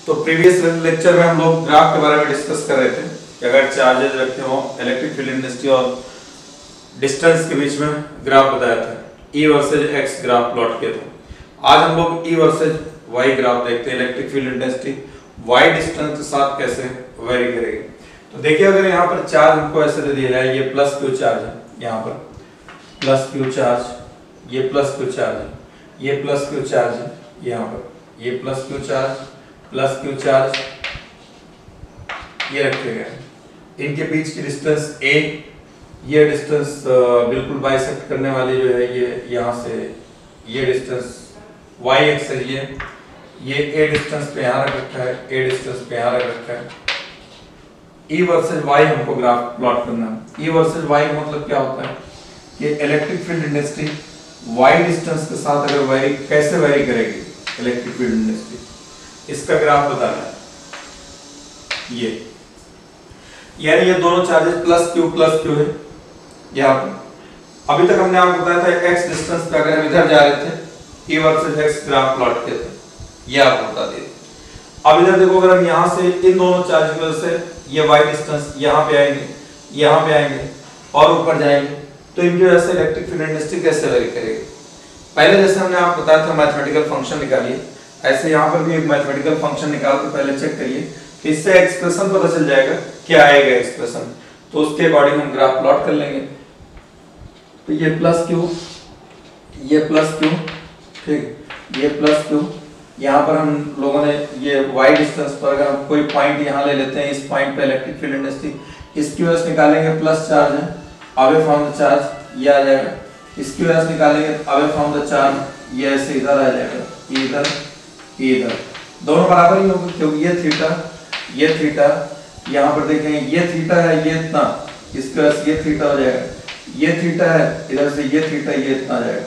तो previous lecture में हम लोग ग्राफ के बारे में डिस्कस कर रहे थे कि अगर चार्जेस रखे हो इलेक्ट्रिक फील्ड इंटेंसिटी और डिस्टेंस के बीच में ग्राफ बताया था, E versus X graph plot किया था। आज हम लोग E वर्सेज Y ग्राफ देखते हैं, electric field intensity Y distance के साथ कैसे वेरी करेगी। तो देखिए, अगर यहाँ पर चार्ज हमको ऐसे दे दिया जाए, ये प्लस क्यू चार्ज है, यहाँ पर प्लस क्यू चार्ज, ये प्लस क्यू चार्ज है, ये प्लस क्यू चार्ज है, यहाँ पर ये प्लस क्यू चार्ज ये रखे गए। इनके बीच की डिस्टेंस a, ये डिस्टेंस बिल्कुल बाइसेक्ट करने वाली जो है ये यहाँ से ये डिस्टेंस y एक्स है, ये a डिस्टेंस पे यहाँ रख रखा है, a डिस्टेंस पे यहाँ रख रखा है। E वर्सेज y हमको ग्राफ प्लॉट करना है। E वर्सेज y का मतलब क्या होता है कि electric field intensity y distance के साथ अगर वेरी कैसे वेरी करेगी इलेक्ट्रिक फील्ड इंटेंसिटी, इसका ग्राफ बताना है। ये यानी ये दोनों चार्जेस प्लस क्यू है यहाँ पर। अभी तक हमने आपको बताया था x डिस्टेंस पे अगर हम इधर जा रहे थे E versus x graph plot किए थे, ये आपको बता दिए। अब इधर देखो, अगर हम यहाँ से इन दोनों चार्ज की वजह से ये y डिस्टेंस यहाँ पे आएंगे और ऊपर जाएंगे, तो इनकी वजह से इलेक्ट्रिक फील्ड इंटेंसिटी कैसे वेरी करेगी। पहले जैसे हमने आपको बताया था मैथमेटिकल फंक्शन निकालिए, ऐसे यहाँ पर भी एक मैथमेटिकल फंक्शन निकाल के पहले चेक करिए कि इससे एक्सप्रेशन पता चल जाएगा क्या आएगा एक्सप्रेशन, तो उसके अकॉर्डिंग हम ग्राफ प्लॉट कर लेंगे। तो ये प्लस क्यू, ठीक, ये प्लस क्यू, यहाँ पर हम लोगों ने ये y डिस्टेंस पर अगर हम कोई पॉइंट यहाँ ले लेते हैं, इस पॉइंट पे इलेक्ट्रिक फील्ड इंटेंसिटी इसकी वजह से निकालेंगे, प्लस चार्ज है अवे फ्रॉम द चार्ज, ये आ जाएगा। इसकी वजह से निकालेंगे अवे फ्रॉम द चार्ज, ये ऐसे इधर आ जाएगा, इधर दोनों बराबर ही होंगे क्योंकि ये थीटा यहाँ पर देखेंगे, ये थीटा है, ये इतना, इसके वजह से ये थीटा हो जाएगा, ये थीटा है, इधर से ये थीटा, ये इतना आ जाएगा।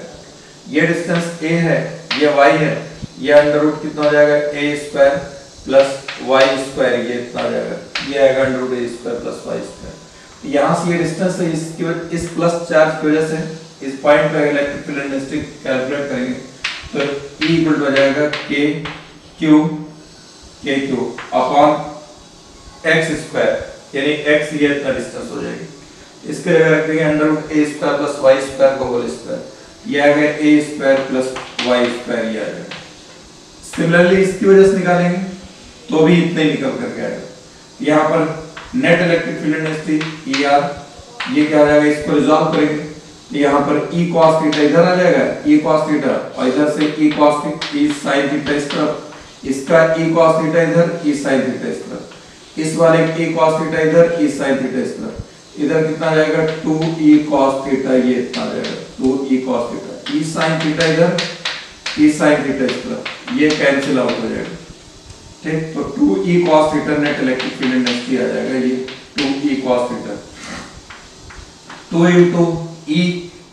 ये डिस्टेंस a है, ये y है, ये अंडर रूट कितना हो जाएगा a square plus y square, ये इतना आ जाएगा, ये आएगा under root a square plus y square. यहाँ से ये डिस्टेंस है, इसकी इस प्लस चार्ज की वजह से इस पॉइंट पे इलेक्ट्रिक फील्ड इंटेंसिटी कैलकुलेट करेंगे तो E इक्वल हो जाएगा k q upon x square, यानी x ये इतना डिस्टेंस हो जाएगी। इसके जगह रख देंगे under root a square plus y square का होल स्क्वायर, ये आ गया a square plus y square, ये आ जाएगा। सिमिलरली इसकी वजह से निकालेंगे तो भी इतना ही निकल करके आएगा। यहाँ पर net electric field intensity ER, ये क्या हो जाएगा, इसको रिजॉल्व करेंगे, यहाँ पर E cos थीटा इधर आ जाएगा, E cos थीटा, और इधर से E cos theta, E sin theta इस तरफ, इसका E cos थीटा इधर, E sin थीटा इस तरफ, इस वाले E cos थीटा इधर, E sin थीटा इस तरफ, इधर कितना आ जाएगा 2E cos थीटा, ये इतना आ जाएगा 2E cos theta, E sin theta इधर, E sin थीटा इस तरफ, ये कैंसिल आउट हो जाएगा, ठीक। तो 2E cos theta net electric field intensity आ जाएगा, ये 2E cos theta, 2 into E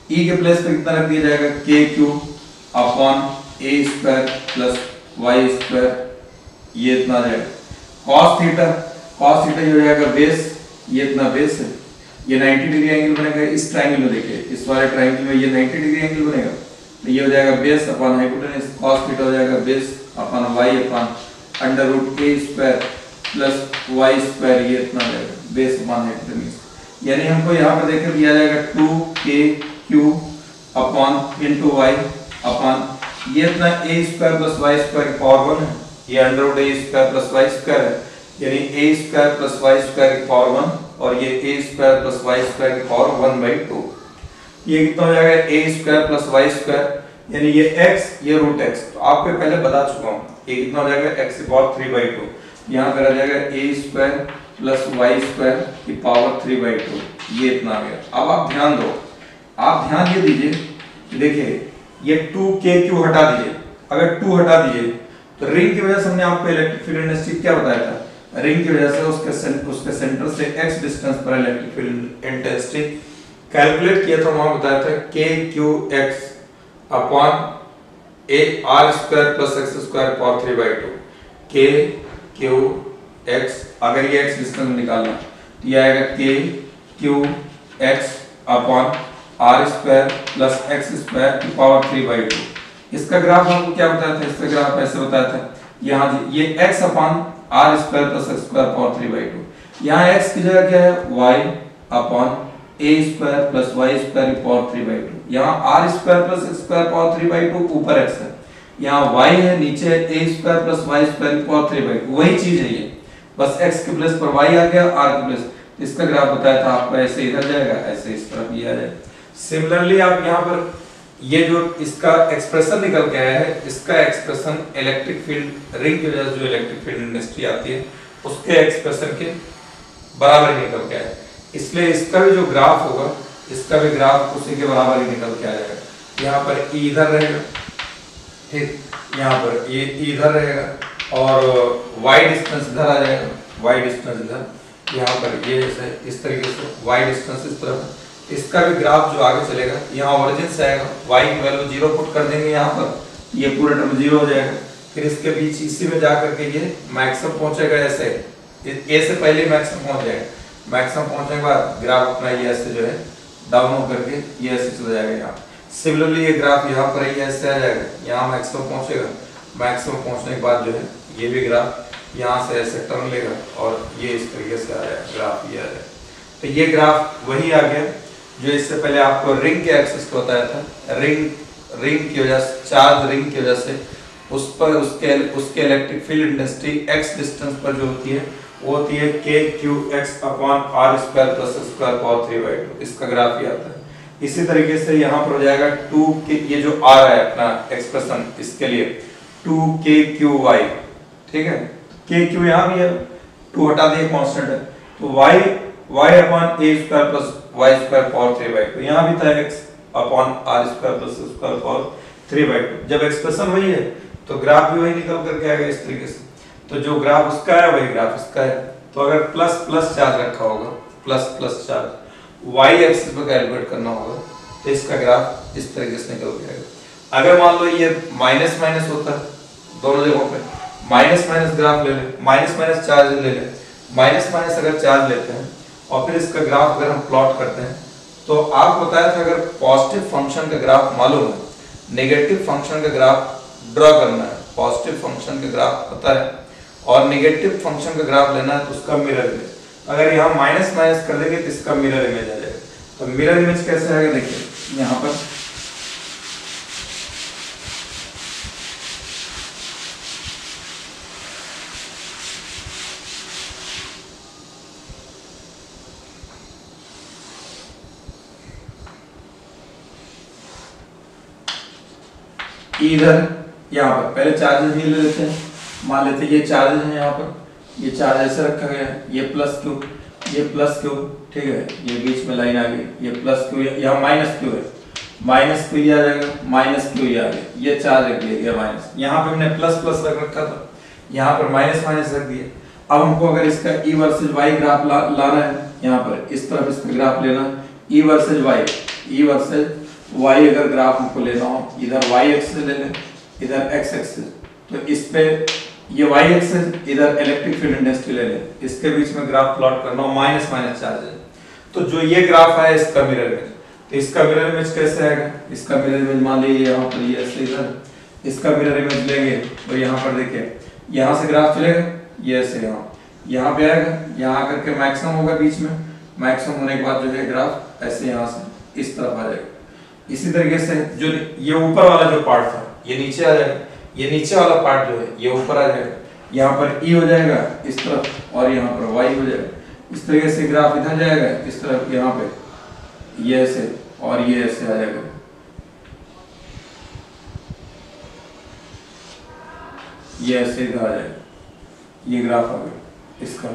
के प्लेस पे कितना रख दिया जाएगा KQ upon a square plus y square, ये इतना आ जाएगा। cos थीटा ये हो जाएगा बेस, ये इतना बेस है, ये 90 डिग्री एंगल बनेगा। इस ट्रायंगल में देखिए, इस वाले ट्रायंगल में ये 90 डिग्री एंगल बनेगा, तो ये हो जाएगा base upon hypotenuse, cos theta हो जाएगा base upon y upon under root a square plus y square, ये इतना आ जाएगा बेस अपॉन हाइपोटेनस। यानी हमको यहाँ पर देखकर दिया जाएगा 2kq upon into y upon ये इतना a square plus y square की पावर 1 है, ये under root a square plus y square है, यानी a square plus y square की पावर 1 और ये a square plus y square की पावर 1/2। ये कितना हो जाएगा a square plus y square, यानी ये x, ये रूट x, तो आपको पहले बता चुका हूँ, ये कितना हो जाएगा x की पावर 3/2, यहाँ पर आ जाएगा a square plus y square की पावर 3/2, ये इतना आ गया। अब आप ध्यान दो, आप ध्यान ये दीजिए, देखिए ये 2kq हटा दीजिए, अगर 2 हटा दीजिए तो रिंग की वजह से हमने आपको इलेक्ट्रिक फील्ड इंटेंसिटी क्या बताया था, रिंग की वजह से उसके सेंटर से x डिस्टेंस पर इलेक्ट्रिक फील्ड इंटेंसिटी कैलकुलेट किया था, वहां बताया था kqx upon a r square plus x square power 3/2, kqx, अगर ये x डिस्टेंस निकालना तो ये आएगा kqx upon r square plus x square की पावर 3/2। इसका ग्राफ हमको क्या बताया था, इसका ग्राफ ऐसे बताया था यहाँ ये x upon R square plus X square power 3/2, यहाँ x की जगह क्या है y upon a square plus Y square power 3/2, यहाँ R square plus X square power 3/2 ऊपर x है, यहाँ y है नीचे a square plus Y square power 3/2, वही चीज है ये, बस x के प्लेस पर y आ गया, r के प्लेस, इसका ग्राफ बताया था आपको, ऐसे इधर जाएगा, ऐसे इस तरफ ये आ जाएगा। सिमिलरली आप यहाँ पर ये जो इसका एक्सप्रेशन निकल के आया है, इसका एक्सप्रेशन इलेक्ट्रिक फील्ड रिंग की वजह से जो इलेक्ट्रिक फील्ड इंडस्ट्री आती है उसके एक्सप्रेशन के बराबर ही निकल के आया, इसलिए इसका भी जो ग्राफ होगा इसका भी ग्राफ उसी के बराबर ही निकल के आएगा। यहाँ पर E इधर रहेगा, ठीक, यहाँ पर ये इधर रहेगा और y डिस्टेंस इधर आ जाएगा, y डिस्टेंस इधर, यहाँ पर ये इस तरीके से y डिस्टेंस इस तरफ, इसका भी ग्राफ जो आगे चलेगा यहाँ ओरिजिन से आएगा, y की वैल्यू 0 पुट कर देंगे यहाँ पर, ये पूरा टर्म 0 हो जाएगा, फिर इसके बीच इसी में जाकर के ये मैक्सिमम पहुंचेगा, ऐसे a से पहले मैक्सिमम पहुंच जाएगा, मैक्सिमम पहुंचने के बाद ग्राफ अपना ये ऐसे जो है डाउन हो करके ये ऐसे चला जाएगा यहाँ। सिमिलरली ये ग्राफ यहाँ पर ये ऐसे आ जाएगा, यहाँ मैक्सिमम पहुंचेगा, मैक्सिमम पहुंचने के बाद जो है ये भी ग्राफ यहाँ से ऐसे टर्न लेगा और ये इस तरीके से आ जाएगा, ग्राफ ये आ जाएगा। तो ये ग्राफ वही आ गया जो इससे पहले आपको रिंग के एक्सिस को बताया था, रिंग की वजह से, चार्ज रिंग की वजह से उस पर उसके electric field intensity x distance पर जो होती है वो होती है kqx upon r square plus x square power 3/2, इसका ग्राफ ही आता है। इसी तरीके से यहाँ पर हो जाएगा 2 के, ये जो r है अपना एक्सप्रेशन इसके लिए 2kqy, ठीक है, kq यहाँ भी है, 2 हटा दिए कांस्टेंट है, तो y upon a square plus y square power 3/2, यहाँ भी था x upon r square plus square power 3/2, जब एक्सप्रेशन वही है तो ग्राफ भी वही निकल करके आएगा इस तरीके से। तो जो ग्राफ उसका है वही ग्राफ इसका है, तो अगर प्लस प्लस चार्ज रखा होगा, plus plus charge y axis पर कैलकुलेट करना होगा तो इसका ग्राफ इस तरीके से निकल के आएगा। अगर मान लो ये माइनस माइनस होता है दोनों जगहों पे, माइनस माइनस ग्राफ ले ले, माइनस माइनस चार्ज ले ले, माइनस माइनस अगर चार्ज लेते हैं और फिर इसका ग्राफ अगर हम प्लॉट करते हैं तो आपको बताया था अगर पॉजिटिव फंक्शन का ग्राफ मालूम है, नेगेटिव फंक्शन का ग्राफ ड्रॉ करना है, पॉजिटिव फंक्शन का ग्राफ पता है और नेगेटिव फंक्शन का ग्राफ लेना है तो उसका मिरर इमेज, अगर यहाँ माइनस माइनस कर देंगे तो इसका मिरर इमेज आ जाएगा। तो मिरर इमेज कैसे आएगा देखिए यहाँ पर, इधर यहाँ पर पहले चार्जेस ही ले लेते हैं, मान लेते हैं ये चार्जेस हैं, यहाँ पर ये चार्ज ऐसे रखा गया है, ये प्लस क्यू, ये प्लस क्यू, ठीक है, ये बीच में लाइन आ गई, ये प्लस क्यू, यहाँ माइनस क्यू है, माइनस क्यू आ जाएगा, माइनस क्यू आ गया, ये चार्ज रख दिया गया माइनस, यहाँ पे हमने प्लस प्लस रख रखा था, यहाँ पर माइनस माइनस रख दिया। अब हमको अगर इसका ई वर्सेज वाई ग्राफ लाना है, यहाँ पर इस तरफ इसका ग्राफ लेना, E versus Y, E versus Y अगर ग्राफ हमको लेना हो, इधर वाई एक्सिस ले लें, इधर एक्स एक्सिस, तो इस पे ये वाई एक्सिस, इधर इलेक्ट्रिक फील्ड इंटेंसिटी ले लें, इसके बीच में ग्राफ प्लॉट करना हो, माइनस माइनस चार्ज है, तो जो ये ग्राफ है इसका मिरर इमेज, तो इसका मिरर इमेज कैसे आएगा, इसका मिरर इमेज मान लीजिए यहाँ पर ये ऐसे इधर, इसका मिरर इमेज लेंगे तो यहाँ पर देखिए यहाँ से ग्राफ चलेगा, ये ऐसे यहाँ पे आएगा, यहाँ आकर के मैक्सिमम होगा बीच में, मैक्सिमम होने के बाद जो है ग्राफ ऐसे यहाँ से इस तरफ आ जाएगा। इसी तरीके से जो ये ऊपर वाला जो पार्ट था ये नीचे आ जाएगा, ये नीचे वाला पार्ट जो है ये ऊपर आ जाएगा, यहाँ पर ई हो जाएगा इस तरफ और यहाँ पर वाई हो जाएगा, इस तरीके से ग्राफ इधर जाएगा इस तरफ, यहाँ पे ये ऐसे और ये ऐसे आ जाएगा, ये ऐसे इधर आ जाएगा, ये ग्राफ आ गया इसका।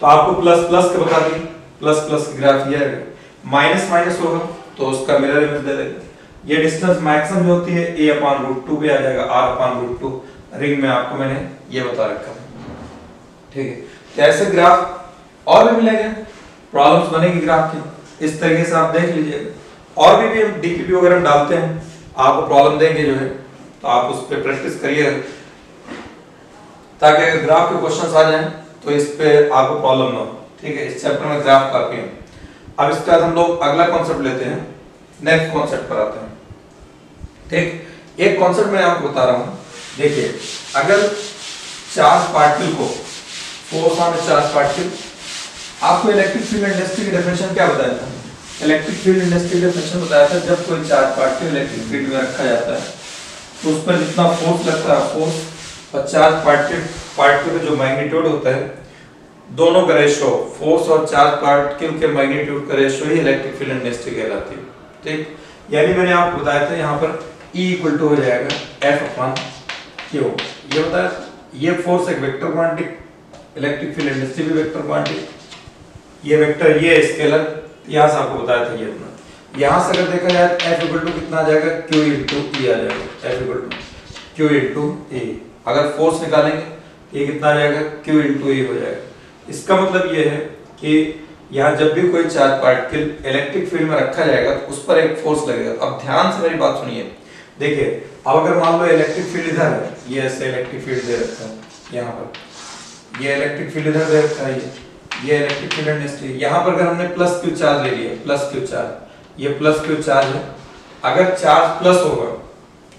तो आपको प्लस प्लस का बता दी, प्लस प्लस का ग्राफ ये आएगा, माइनस माइनस होगा तो उसका मिरर इमेज दे देगा। ये डिस्टेंस मैक्सिमम जो होती है a/√2 भी आ जाएगा, r/√2 रिंग में आपको मैंने ये बता रखा है, ठीक है। तो ऐसे ग्राफ और भी मिलेंगे, प्रॉब्लम्स बनेगी ग्राफ की, इस तरीके से आप देख लीजिएगा। और भी हम डीपीपी वगैरह हम डालते हैं, आपको प्रॉब्लम देंगे जो है, तो आप उस पर प्रैक्टिस करिएगा ताकि अगर ग्राफ के क्वेश्चंस आ जाएं तो इस पे आपको प्रॉब्लम ना हो, ठीक है। इस चैप्टर में ग्राफ काफी है। अब इसके बाद हम लोग अगला कॉन्सेप्ट लेते हैं, नेक्स्ट कॉन्सेप्ट पर आते हैं, ठीक। एक कॉन्सेप्ट मैं आपको बता रहा हूँ, देखिए अगर चार्ज पार्टिकल को, फोर्स ऑन चार्ज पार्टिकल। आपको इलेक्ट्रिक फील्ड इंडस्ट्री की डेफिनेशन क्या बताया था? इलेक्ट्रिक फील्ड इंडस्ट्री की डेफिनेशन बताया था, जब कोई चार्ज पार्टिकल इलेक्ट्रिक फील्ड में रखा जाता है तो उस पर जितना फोर्स लगता है, फोर्स और चार्ज पार्टिकल का जो मैग्नीट्यूड होता है, दोनों का रेशो, फोर्स और चार्ज पार्टिकल के मैग्नीट्यूड का रेशो ही इलेक्ट्रिक फील्ड इंडस्ट्री कहलाती है। ठीक, यानी मैंने आपको बताया था यहाँ पर E इक्वल टू हो जाएगा F/Q। ये बताया, ये फोर्स एक vector quantity, electric field industry भी वेक्टर क्वांटिटी, ये वेक्टर, ये स्केलर, यहाँ से आपको बताया था ये अपना। यहाँ से अगर देखा जाए F इक्वल टू कितना आ जाएगा, Q इंटू E आ जाएगा, F equal to Q into E। अगर फोर्स निकालेंगे ये कितना आ जाएगा, Q इंटू E हो जाएगा। इसका मतलब ये है कि यहाँ जब भी कोई चार्ज पार्टिकल इलेक्ट्रिक फील्ड में रखा जाएगा तो उस पर एक फोर्स लगेगा। अब ध्यान से मेरी बात सुनिए, देखिए अब अगर मान लो इलेक्ट्रिक फील्ड इधर है, ये ऐसे इलेक्ट्रिक फील्ड दे रखा है, यहाँ पर ये इलेक्ट्रिक फील्ड इधर दे रखा है, ये इलेक्ट्रिक फील्ड इंडस्ट्री, यहाँ पर अगर हमने प्लस क्यू चार्ज ले लिया, प्लस क्यू चार्ज, ये प्लस क्यू चार्ज है, अगर चार्ज प्लस होगा,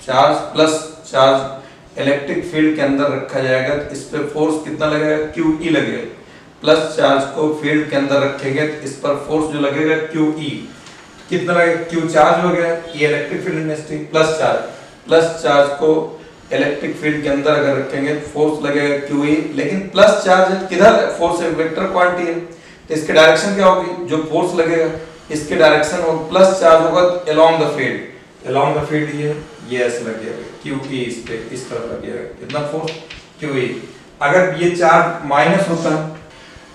charge plus charge electric field के अंदर रखा जाएगा तो इस पे फोर्स कितना लगेगा, क्यू ई लगेगा। प्लस चार्ज को फील्ड के अंदर रखेंगे तो इस पर फोर्स जो लगेगा क्यू ई, कितना लगेगा, क्यू चार्ज हो गया, ये electric field industry, plus charge को इलेक्ट्रिक फील्ड के अंदर अगर रखेंगे तो फोर्स लगेगा क्यू ई। लेकिन प्लस चार्ज किधर, फोर्स एक वेक्टर क्वांटिटी है तो इसकी डायरेक्शन क्या होगी, जो फोर्स लगेगा इसके डायरेक्शन हो, प्लस चार्ज होगा तो अलोंग द फील्ड, ये ऐसे लग जाएगा क्यू ई, इस पे इस तरफ लग जाएगा, कितना फोर्स, क्यू ई। अगर ये चार्ज माइनस होता है,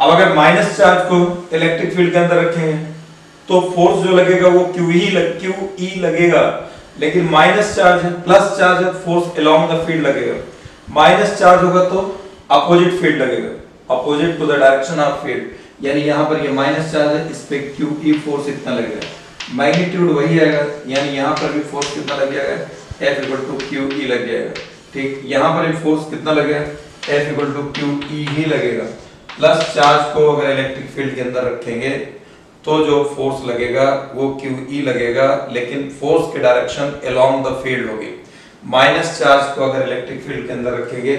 अब अगर माइनस चार्ज को इलेक्ट्रिक फील्ड के अंदर रखेंगे तो फोर्स जो लगेगा वो क्यू ई लगेगा, लेकिन माइनस चार्ज है, प्लस चार्ज है, फोर्स अलोंग द फील्ड लगेगा। माइनस चार्ज होगा तो अपोजिट फील्ड लगेगा, opposite to the direction of field. यानी यहाँ पर ये माइनस चार्ज है, इस पे क्यू ई फोर्स इतना लगेगा, मैग्नीट्यूड वही आएगा, यानी यहाँ पर भी फोर्स कितना लग जाएगा, F equal to Q E लग जाएगा। ठीक, यहाँ पर भी फोर्स कितना लगेगा, F equal to Q E ही लगेगा। प्लस चार्ज को अगर इलेक्ट्रिक फील्ड के अंदर रखेंगे तो जो फोर्स लगेगा वो क्यू ई लगेगा, लेकिन फोर्स की डायरेक्शन अलोंग द फील्ड होगी। माइनस चार्ज को अगर इलेक्ट्रिक फील्ड के अंदर रखेंगे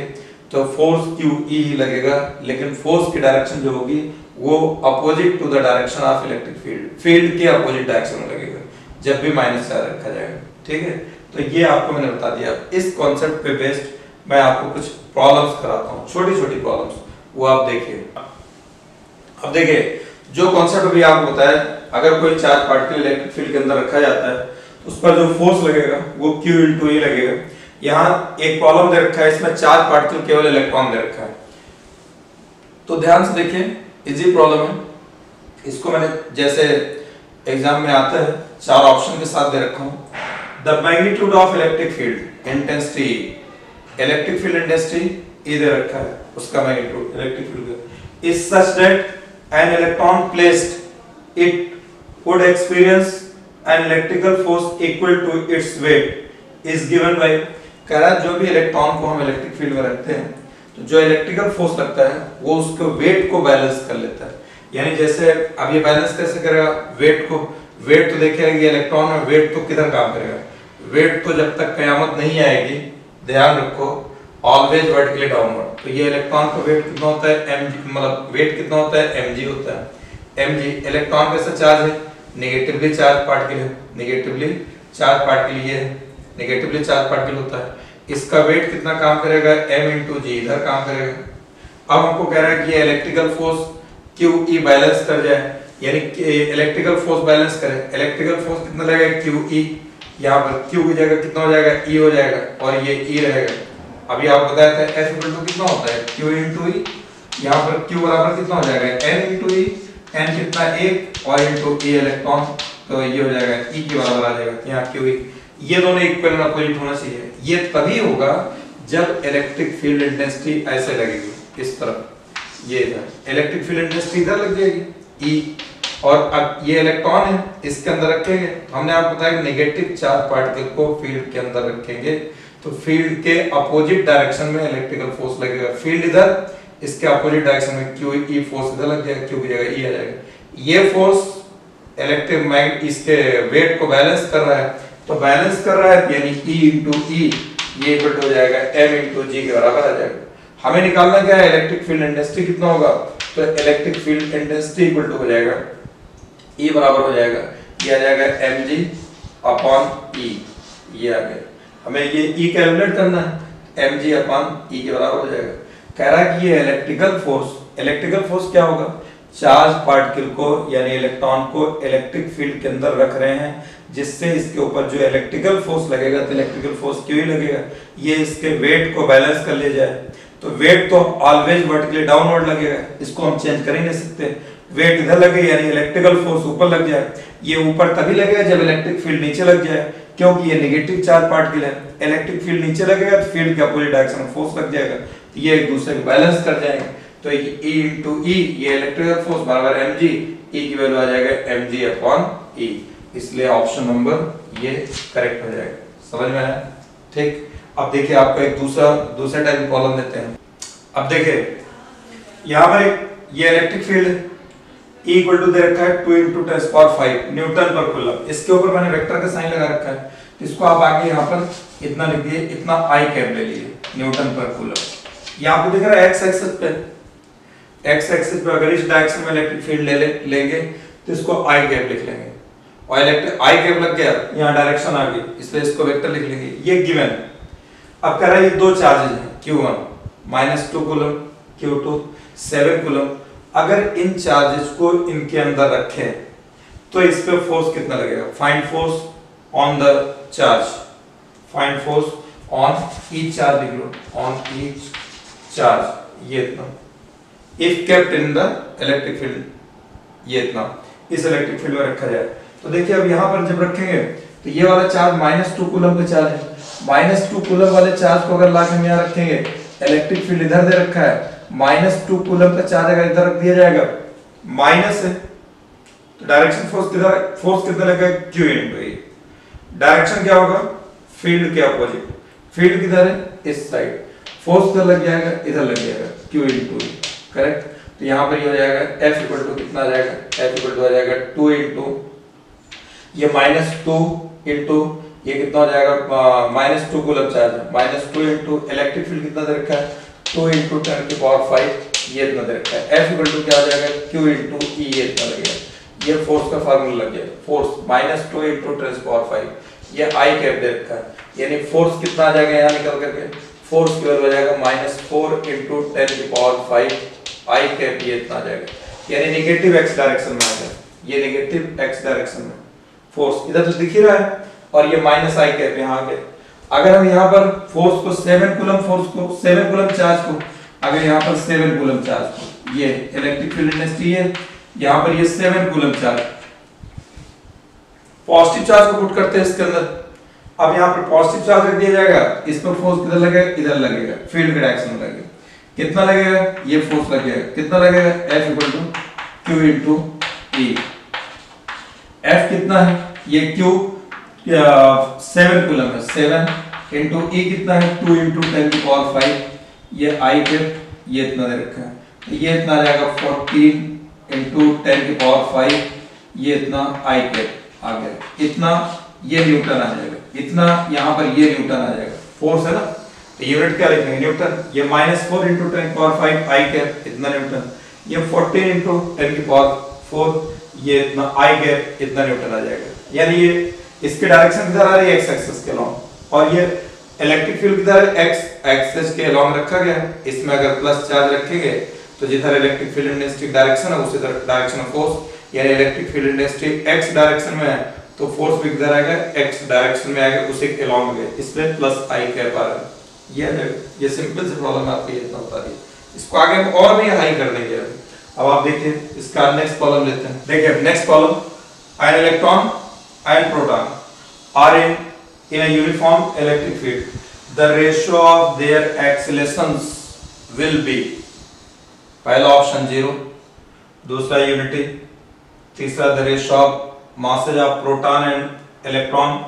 तो फोर्स क्यू ई ही लगेगा, लेकिन फोर्स की डायरेक्शन जो होगी वो opposite to the direction of electric field के अपोजिट डायरेक्शन में लगेगा जब भी माइनस चार्ज रखा जाएगा। ठीक है, तो ये आपको मैंने बता दिया। इस कॉन्सेप्ट पे बेस्ड मैं आपको कुछ प्रॉब्लम्स कराता हूँ, छोटी छोटी प्रॉब्लम्स, वो आप देखिए। अब देखिए जो कॉन्सेप्ट अभी आपको बताया, अगर कोई चार्ज पार्टिकल इलेक्ट्रिक फील्ड के अंदर रखा जाता है तो उस पर जो फोर्स लगेगा वो Q इंटू E लगेगा। यहाँ एक प्रॉब्लम दे रखा है, इसमें चार्ज पार्टिकल केवल इलेक्ट्रॉन दे रखा है, तो ध्यान से देखिए, इजी प्रॉब्लम है। इसको मैंने जैसे एग्जाम में आता है चार ऑप्शन के साथ दे रखा हूँ। The magnitude of electric field intensity, electric field intensity E दे रखा है, उसका मैग्नीट्यूड इलेक्ट्रिक फील्ड का is such that an electron placed it would experience an electrical force equal to its weight is given by, कह रहा है जो भी electron को हम इलेक्ट्रिक फील्ड में रखते हैं तो जो इलेक्ट्रिकल फोर्स लगता है वो उसके वेट को बैलेंस कर लेता है। यानी जैसे अब ये बैलेंस कैसे करेगा, वेट को, वेट तो देखिए ये इलेक्ट्रॉन में वेट तो किधर काम करेगा, वेट तो जब तक कयामत नहीं आएगी, ध्यान रखो, ऑलवेज वर्टिकली डाउनवर्ड। तो ये इलेक्ट्रॉन का वेट कितना होता है, mg, मतलब वेट कितना होता है, mg होता है। mg इलेक्ट्रॉन कैसा चार्ज है, नेगेटिवली चार्ज पार्टिकल है, नेगेटिवली चार्ज पार्टिकल ये है, नेगेटिवली चार्ज पार्टिकल होता है। इसका वेट कितना काम करेगा, m इंटू जी इधर काम करेगा। अब हमको कह रहा है कि ये electrical force Q E balance कर जाए, यानी इलेक्ट्रिकल फोर्स बैलेंस करे। इलेक्ट्रिकल फोर्स कितना लगेगा, क्यू ई, यहाँ पर क्यू की जगह कितना हो जाएगा, ई हो जाएगा, और ये ई रहेगा। अभी आप बताया था F इक्वल टू कितना होता है, Q इंटू ई, यहाँ पर Q बराबर कितना हो जाएगा, N इंटू ई, N कितना 1 और इंटू E इलेक्ट्रॉन, तो ये हो जाएगा E के बराबर आ जाएगा, यहाँ Q ई। ये दोनों इक्वल एंड अपोजिट होना चाहिए। ये तभी होगा जब इलेक्ट्रिक फील्ड इंटेंसिटी ऐसे लगेगी, इस तरफ, ये इधर इलेक्ट्रिक फील्ड इंटेंसिटी इधर लग जाएगी E, और अब ये इलेक्ट्रॉन है इसके अंदर रखेंगे। हमने आपको बताया नेगेटिव चार्ज पार्टिकल को फील्ड के अंदर रखेंगे तो फील्ड के अपोजिट डायरेक्शन में इलेक्ट्रिकल फोर्स लगेगा। फील्ड इधर, इसके अपोजिट डायरेक्शन में क्यू ई फोर्स इधर लग जाएगा, क्यू की जगह ई आ जाएगा। ये फोर्स इलेक्ट्रिक मैग्नेट इसके वेट को बैलेंस कर रहा है, तो बैलेंस कर रहा है यानी ई इंटू ई, ये इक्वल हो जाएगा m इंटू जी के बराबर आ जाएगा। हमें निकालना क्या है, इलेक्ट्रिक फील्ड इंटेंसिटी कितना होगा, तो electric field intensity equal to हो जाएगा E बराबर हो जाएगा, ये आ जाएगा mg अपॉन E, ये आ गया। हमें ये E कैलकुलेट करना है, mg अपॉन E के बराबर हो जाएगा। कह रहा है कि ये इलेक्ट्रिकल फोर्स क्या होगा, चार्ज पार्टिकल को यानी इलेक्ट्रॉन को इलेक्ट्रिक फील्ड के अंदर रख रहे हैं, जिससे इसके ऊपर जो इलेक्ट्रिकल फोर्स लगेगा, तो इलेक्ट्रिकल फोर्स क्यों ही लगेगा, ये इसके वेट को बैलेंस कर ले जाए। तो वेट तो ऑलवेज वर्टिकली डाउनवर्ड लगेगा, इसको हम चेंज कर ही नहीं सकते। वेट इधर लगे यानी इलेक्ट्रिकल फोर्स ऊपर लग जाए, ये ऊपर तभी लगेगा जब इलेक्ट्रिक फील्ड नीचे लग जाए, क्योंकि ये नेगेटिव चार्ज पार्टिकल है। इलेक्ट्रिक फील्ड नीचे लगेगा तो फील्ड के अपोजिट डायरेक्शन में फोर्स लग जाएगा, तो ये एक दूसरे को बैलेंस कर जाएंगे। तो E into E, ये इलेक्ट्रिकल फोर्स बराबर mg, E की वैल्यू आ जाएगा mg अपॉन E, इसलिए ऑप्शन नंबर ये करेक्ट हो जाएगा। समझ में आया? ठीक। अब देखिए आपका एक दूसरा टाइप का कॉलम देते हैं। अब देखिए यहाँ पर एक ये इलेक्ट्रिक फील्ड है, E इक्वल टू दे रखा है 2 into 10⁵ न्यूटन पर कूलम। इसके ऊपर मैंने वेक्टर का साइन लगा रखा है, इसको आप आगे यहाँ पर इतना लिख दिए, इतना I कैप ले लिए न्यूटन पर कूलम। यहाँ पे दिख रहा है x एक्सिस पे, x एक्सिस पे अगर इस डायरेक्शन में इलेक्ट्रिक फील्ड लेंगे तो इसको I कैप लिख लेंगे, और इलेक्ट्रिक I कैप लग गया, यहाँ डायरेक्शन आ गई, इसलिए इसको वेक्टर लिख लेंगे, ये गिवन। अब कह रहा है ये दो चार्जेस हैं, Q1 -2 कूलम, Q2 7 कूलम। अगर इन चार्जेस को इनके अंदर रखें तो इस पे फोर्स कितना लगेगा, find force on the charge, find force on each charge लिख लो, ऑन ईच चार्ज, ये इतना, if kept in the electric field, ये इतना इस इलेक्ट्रिक फील्ड में रखा जाए। तो देखिए अब यहाँ पर जब रखेंगे तो ये वाला चार्ज -2 कूलम का चार्ज है, -2 कूलम वाले चार्ज को अगर लाके हम यहाँ रखेंगे, इलेक्ट्रिक फील्ड इधर दे रखा है, -2 कूलम का चार्ज अगर इधर रख दिया जाएगा, माइनस है, तो डायरेक्शन फोर्स कितना लगेगा, Q into E। डायरेक्शन क्या होगा, फील्ड के अपोजिट, फील्ड किधर है, इस साइड, फोर्स किधर लग जाएगा, इधर लग जाएगा, Q into E, करेक्ट। तो यहाँ पर ये हो जाएगा F इक्वल टू कितना आ जाएगा, F इक्वल टू आ जाएगा 2 into ये -2 into ये कितना हो जाएगा, -2 कूलम चार्ज है, -2 into इलेक्ट्रिक फील्ड कितना दे रखा है, 2 into 10⁵, ये इतना दे रखा है। F इक्वल टू क्या हो जाएगा, Q into E, ये इतना लगेगा, ये फोर्स का फार्मूला लग गया, फोर्स -2 into 10⁵, ये I कैप दे रखा है, यानी फोर्स कितना आ जाएगा यहाँ निकल करके, फोर्स की वैल्यू हो जाएगा -4 into 10⁵, I कैप, ये इतना आ जाएगा, यानी नेगेटिव x डायरेक्शन में आ गया, ये नेगेटिव x डायरेक्शन में फोर्स इधर तो दिख ही रहा है, और ये -I कैप यहाँ आ गया। अगर हम यहाँ पर फोर्स को 7 कूलम चार्ज को, अगर यहाँ पर 7 कूलम चार्ज को, ये इलेक्ट्रिक फील्ड इंटेंसिटी है, यहाँ पर ये 7 कूलम चार्ज, पॉजिटिव चार्ज को पुट करते हैं इसके अंदर। अब यहाँ पर पॉजिटिव चार्ज रख दिया जाएगा, इस पर फोर्स किधर लगेगा, इधर लगेगा, फील्ड के डायरेक्शन में लगेगा, कितना लगेगा, ये फोर्स लगेगा, कितना लगेगा, F equal to Q into E। F कितना है, ये Q 7 कूलम है, 7 into E कितना है, 2 into 10⁵, ये I कैप, ये इतना दे रखा है, तो ये इतना आ जाएगा 14 into 10⁵, ये इतना I कैप आ गया, इतना ये न्यूटन आ जाएगा, इतना यहाँ पर ये न्यूटन आ जाएगा, फोर्स है ना, तो यूनिट क्या लिखेंगे, न्यूटन। ये -4 into 10⁵ I कैप, इतना न्यूटन, ये 14 into 10⁴, ये इतना I कैप, इतना न्यूटन आ जाएगा। यानी ये इसके डायरेक्शन किधर आ रही है, x एक्सिस के अलोंग, और ये इलेक्ट्रिक फील्ड किधर है, x एक्सिस के अलोंग रखा गया है। इसमें अगर प्लस चार्ज रखेंगे तो जिधर इलेक्ट्रिक फील्ड इंटेंसिटी डायरेक्शन है उसी डायरेक्शन ऑफ फोर्स, यानी electric field intensity x direction में है तो फोर्स भी किधर आएगा, x डायरेक्शन में आएगा, उसी के अलोंग में, इसलिए +I कैप आ रहा है। ये सिंपल से प्रॉब्लम आपको ये इतना बता दी, इसको आगे हम और भी हाई कर देंगे। अब आप देखिए इसका नेक्स्ट प्रॉब्लम लेते हैं। देखिए next problem, an electron and proton are in a uniform electric field. The ratio of their accelerations will be, पहला ऑप्शन 0, दूसरा यूनिटी, तीसरा the ratio of masses of proton and electron,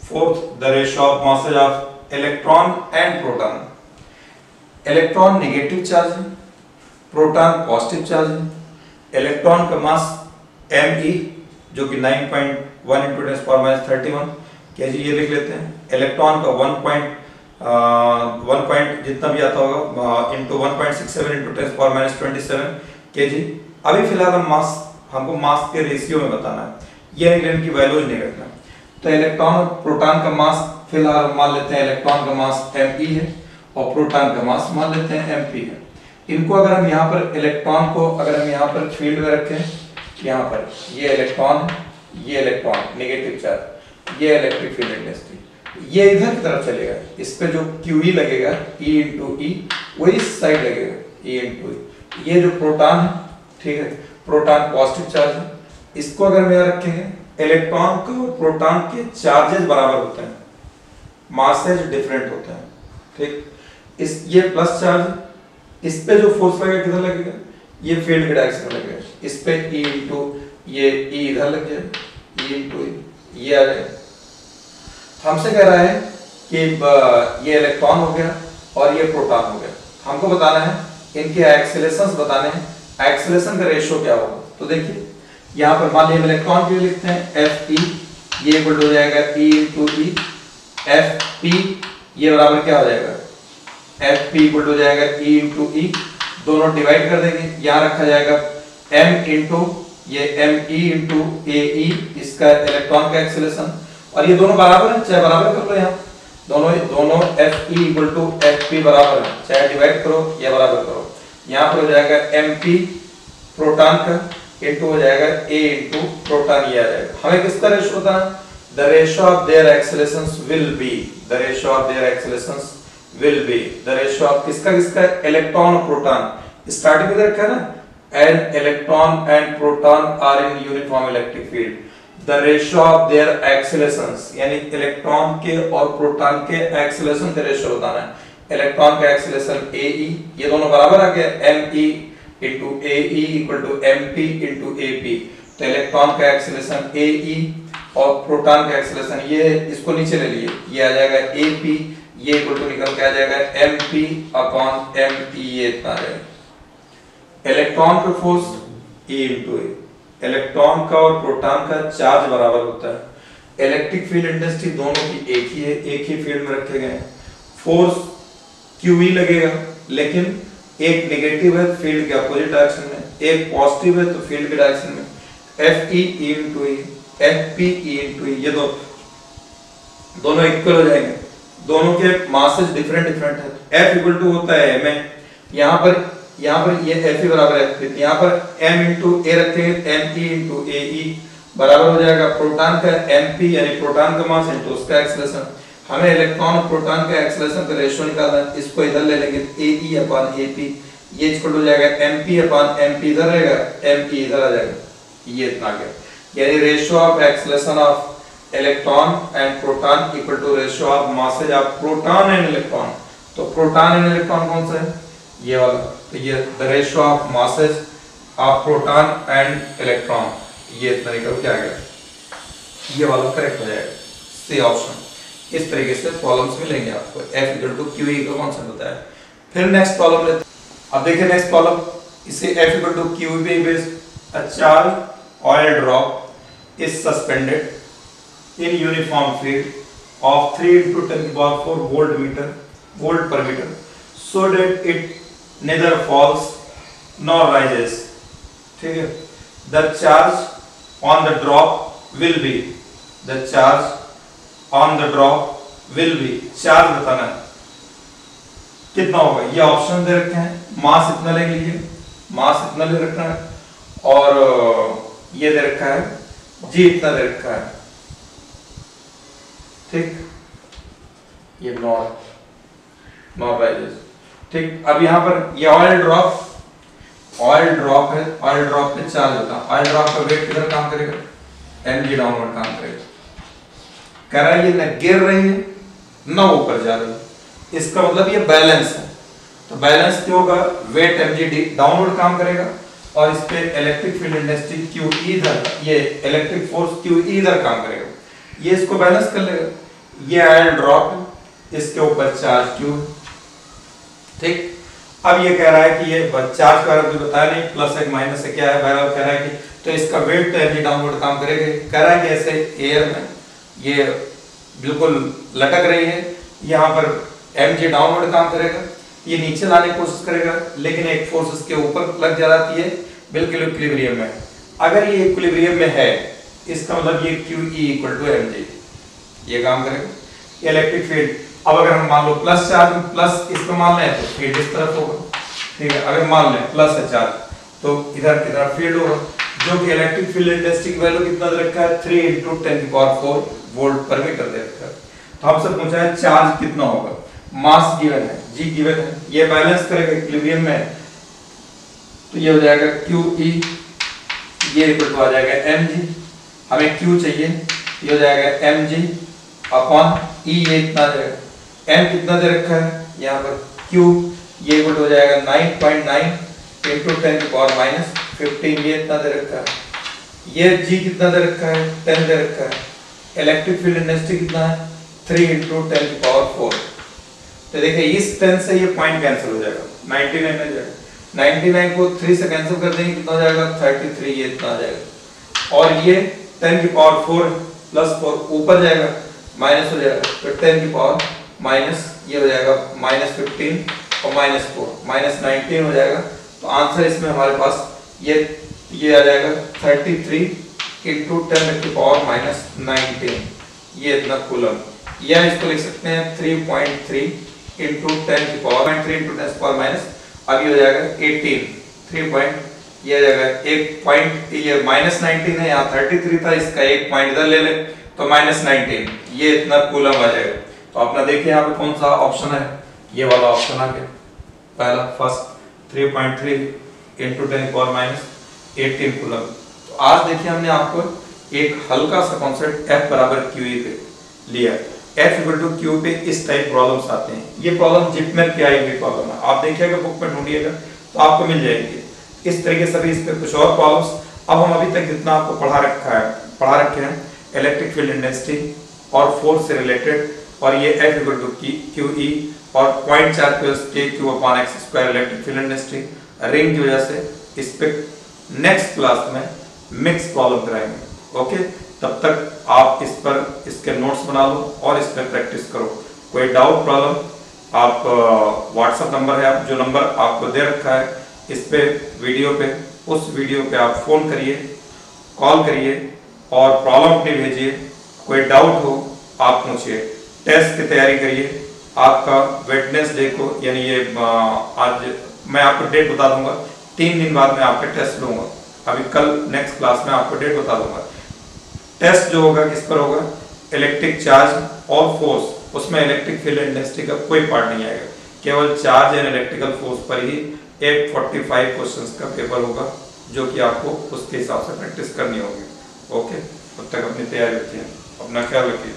fourth the ratio of masses of electron and proton. Electron negative charge है, proton positive charge है। Electron का मास me जो कि 9.1 × 10⁻³ kg, ये लिख लेते हैं। इलेक्ट्रॉन का 1 पॉइंट जितना भी आता होगा इंटू 1.67 इंटू 10⁻27 kg। अभी फिलहाल हम मास, हमको मास के रेशियो में बताना है, ये इनकी वैल्यूज नहीं रखना। तो इलेक्ट्रॉन और प्रोटॉन का मास फिलहाल मान लेते हैं, इलेक्ट्रॉन का मास me है और प्रोटॉन का मास मान लेते हैं mp है। इनको अगर हम यहाँ पर इलेक्ट्रॉन को अगर हम यहाँ पर फील्ड में रखें, यहाँ पर ये इलेक्ट्रॉन, ये इलेक्ट्रॉन नेगेटिव चार्ज, ये इलेक्ट्रिक फील्ड इंटेंसिटी, ये इधर की तरफ चलेगा, इस पे जो QE लगेगा E इंटू ई, वो इस साइड लगेगा E इंटू ई। ये जो प्रोटॉन है, ठीक है, प्रोटॉन पॉजिटिव चार्ज है, इसको अगर हम यहाँ रखेंगे, इलेक्ट्रॉन का और प्रोटॉन के चार्जेस बराबर होते हैं, मासेज डिफरेंट होते हैं, ठीक। इस ये प्लस चार्ज, इस पे जो फोर्स लगेगा किधर लगेगा, ये फील्ड के डायरेक्शन में लगेगा, इस पे E इंटू ये E इधर लग जाएगा, E इंटू ये आ जाएगा। हमसे कह रहा है कि ये इलेक्ट्रॉन हो गया और ये प्रोटॉन हो गया, हमको बताना है इनके एक्सेलरेशंस बताने हैं, एक्सेलरेशन का रेशियो क्या होगा। तो देखिए यहाँ पर मान लीजिए इलेक्ट्रॉन के लिए लिखते हैं Fe, ये इक्वल हो जाएगा E इंटू ई, Fp ये बराबर क्या हो जाएगा, Fp इक्वल हो जाएगा E इंटू ई, दोनों डिवाइड कर देंगे, यहाँ रखा जाएगा m इंटू ये me इंटू ae, इसका इलेक्ट्रॉन का एक्सेलरेशन, और ये दोनों बराबर है, चाहे बराबर कर लो, यहाँ दोनों Fe इक्वल टू Fp बराबर है, चाहे डिवाइड करो या बराबर करो, यहाँ पर हो जाएगा mp प्रोटॉन का इंटू हो जाएगा a इंटू प्रोटॉन, ये आ जाएगा। हमें किसका रेशियो बताना, the ratio of their accelerations will be, the ratio of their accelerations will be, the ratio of किसका किसका, इलेक्ट्रॉन और प्रोटॉन। स्टार्टिंग में देखा ना, an electron and proton are in uniform electric field, the ratio of their accelerations, यानी electron के और proton के एक्सेलरेशन का रेशियो बताना है। इलेक्ट्रॉन का एक्सेलरेशन ae, ये दोनों बराबर आ गया, me into ae equal to mp into ap, तो इलेक्ट्रॉन का एक्सेलरेशन ae और प्रोटॉन का एक्सेलरेशन ये, इसको नीचे ले लिए, ये आ जाएगा ap, ये इक्वल टू निकल के आ जाएगा mp अपॉन me, ये इतना आ जाएगा। इलेक्ट्रॉन का force e into a, electron का और प्रोटॉन का चार्ज बराबर होता है, इलेक्ट्रिक फील्ड इंटेंसिटी दोनों की एक ही है, एक ही फील्ड में रखे गए हैं, फोर्स QE लगेगा, लेकिन एक नेगेटिव है फील्ड के अपोजिट डायरेक्शन में, एक पॉजिटिव है तो फील्ड के डायरेक्शन में, Fe E इंटू ई, Fp E इंटू ई, ये दोनों इक्वल हो जाएंगे, दोनों के मासेस डिफरेंट है। F इक्वल टू होता है ma, यहाँ पर ये Fe बराबर है, यहाँ पर m इंटू a रखेंगे, me इंटू ae बराबर हो जाएगा प्रोटॉन का mp, यानी प्रोटॉन का मास इंटू उसका एक्सेलरेशन। हमें इलेक्ट्रॉन और प्रोटॉन का एक्सेलरेशन का रेशियो निकालना है, इसको इधर ले लेंगे ae अपॉन ap, ये इक्वल हो जाएगा mp अपॉन mp इधर रहेगा, me इधर आ जाएगा, ये इतना आ गया। यानी ratio of acceleration of electron and proton equal to ratio of masses of proton and electron. तो प्रोटॉन एंड इलेक्ट्रॉन कौन सा है, ये वाला, तो ये the ratio of masses of proton and electron, ये इतना निकल के आ गया, ये वाला करेक्ट हो जाएगा, सी ऑप्शन। इस तरीके से प्रॉब्लम्स मिलेंगे आपको, F इक्वल टू QE का कॉन्सेप्ट होता है। फिर नेक्स्ट प्रॉब्लम लेते हैं। अब देखिए नेक्स्ट प्रॉब्लम, इसे F इक्वल टू QE पे based a charge oil drop is suspended in uniform field of 3 into 10⁴ volt per meter so that it neither falls nor rises, ठीक है। The charge on the drop will be, the charge on the drop will be, charge बताना है कितना होगा, ये option दे रखे हैं, मास इतना ले लीजिए, मास इतना ले रखना है, और ये दे रखा है जी इतना दे रखा है, ठीक, ये नॉर राइजेस, ठीक। अब यहाँ पर ये ऑयल ड्रॉप है, ऑयल ड्रॉप पे चार्ज होता है, ऑयल ड्रॉप का वेट किधर काम करेगा, mg डाउनवर्ड काम करेगा, कह रहा है ये न गिर रही है न ऊपर जा रही है, इसका मतलब ये बैलेंस है, तो बैलेंस क्या होगा, वेट mg डाउनवर्ड काम करेगा और इस पे इलेक्ट्रिक फील्ड इंटेंसिटी QE इधर, ये इलेक्ट्रिक फोर्स QE इधर काम करेगा, ये इसको बैलेंस कर लेगा। ये ऑयल ड्रॉप है, इसके ऊपर चार्ज Q, ठीक। अब ये कह रहा है कि ये चार्ज का भी बताया नहीं, प्लस है माइनस है क्या है, बहरहाल कह रहा है कि तो इसका वेट तो mg डाउनवर्ड काम करेगा, कह रहा है कि ऐसे एयर में ये बिल्कुल लटक रही है, यहाँ पर mg डाउनवर्ड काम करेगा, ये नीचे लाने की कोशिश करेगा, लेकिन एक फोर्स इसके ऊपर लग जाती है, बिल्कुल इक्विलिब्रियम में। अगर ये इक्विलिब्रियम में है इसका मतलब ये QE इक्वल टू mg, ये काम करेगा। इलेक्ट्रिक फील्ड, अब अगर हम मान लो प्लस चार्ज में प्लस इस पे मान लें तो फील्ड इस तरफ होगा, ठीक है। अगर मान लें प्लस है चार्ज तो इधर की तरफ फील्ड होगा, जो कि इलेक्ट्रिक फील्ड इंटेंसिटी की वैल्यू कितना दे रखा है 3 × 10⁴ वोल्ट पर मीटर दे रखा है। तो हमसे पूछा है चार्ज कितना होगा, मास गिवन है, g गिवन है, ये बैलेंस करेगा इक्विलिब्रियम में, तो ये हो जाएगा QE, ये इक्वल टू आ जाएगा mg, हमें Q चाहिए, ये हो जाएगा mg अपॉन E, ये इतना आ जाएगा, m कितना दे रखा है यहाँ पर Q, ये इक्वल टू हो जाएगा 9.9 × 10⁻⁻15, ये इतना दे रखा है, ये g कितना दे रखा है 10 दे रखा है, इलेक्ट्रिक फील्ड इंटेंसिटी कितना है 3 × 10⁴। तो देखिए इस 10 से ये पॉइंट कैंसिल हो जाएगा, 99 मिल जाएगा, 99 को 3 से कैंसिल कर देंगे कितना हो जाएगा 33, ये इतना आ जाएगा, और ये 10⁴ प्लस 4 ऊपर जाएगा माइनस हो जाएगा, तो 10⁻⁻, ये हो जाएगा -15 और -4 -19 हो जाएगा। तो आंसर इसमें हमारे पास ये आ जाएगा 33 × 10⁻⁻19, ये इतना कूलम, या इसको लिख सकते हैं 3.3 × 10⁻⁻, अब ये हो जाएगा 18, 3 पॉइंट, ये आ जाएगा 1 पॉइंट, ये -19 है, यहाँ 33 था, इसका 1 पॉइंट इधर ले ले तो -19, ये इतना कूलम आ जाएगा। तो अपना देखिए यहाँ पे कौन सा ऑप्शन है, ये वाला ऑप्शन आ गया पहला, फर्स्ट 3.3 × 10⁻18 कूलम। तो आज देखिए हमने आपको एक हल्का सा कॉन्सेप्ट F बराबर QE पे लिया, F इक्वल टू Q पे इस टाइप प्रॉब्लम्स आते हैं, ये प्रॉब्लम जिपमेर की आई हुई प्रॉब्लम है, आप देखिएगा बुक में ढूंढिएगा तो आपको मिल जाएगी। इस तरीके से भी इस पे कुछ और प्रॉब्लम्स, अब हम अभी तक जितना आपको पढ़ा रखे हैं इलेक्ट्रिक फील्ड इंटेंसिटी और फोर्स से रिलेटेड, और ये F इक्वल टू QE और पॉइंट चार्ज पे Q/x² electric field intensity ring की वजह से, इस पे नेक्स्ट क्लास में मिक्स प्रॉब्लम कराएंगे। ओके, तब तक आप इस पर इसके नोट्स बना लो और इस पर प्रैक्टिस करो। कोई डाउट प्रॉब्लम आप व्हाट्सएप नंबर है, जो नंबर आपको दे रखा है इस पे वीडियो पे, उस वीडियो पे आप फोन करिए, कॉल करिए और प्रॉब्लम अपनी भेजिए। कोई डाउट हो आप पूछिए, टेस्ट की तैयारी करिए। आपका वेडनेसडे को, यानी ये आज मैं आपको डेट बता दूंगा, 3 दिन बाद मैं आपका टेस्ट लूंगा, अभी कल नेक्स्ट क्लास में आपको डेट बता दूंगा। टेस्ट जो होगा किस पर होगा, इलेक्ट्रिक चार्ज और फोर्स, उसमें इलेक्ट्रिक फील्ड इंटेंसिटी का कोई पार्ट नहीं आएगा, केवल चार्ज एंड इलेक्ट्रिकल फोर्स पर ही एक 45 क्वेश्चंस का पेपर होगा, जो कि आपको उसके हिसाब से प्रैक्टिस करनी होगी। ओके, तब तक अपनी तैयारी रखिए, अपना ख्याल रखिए।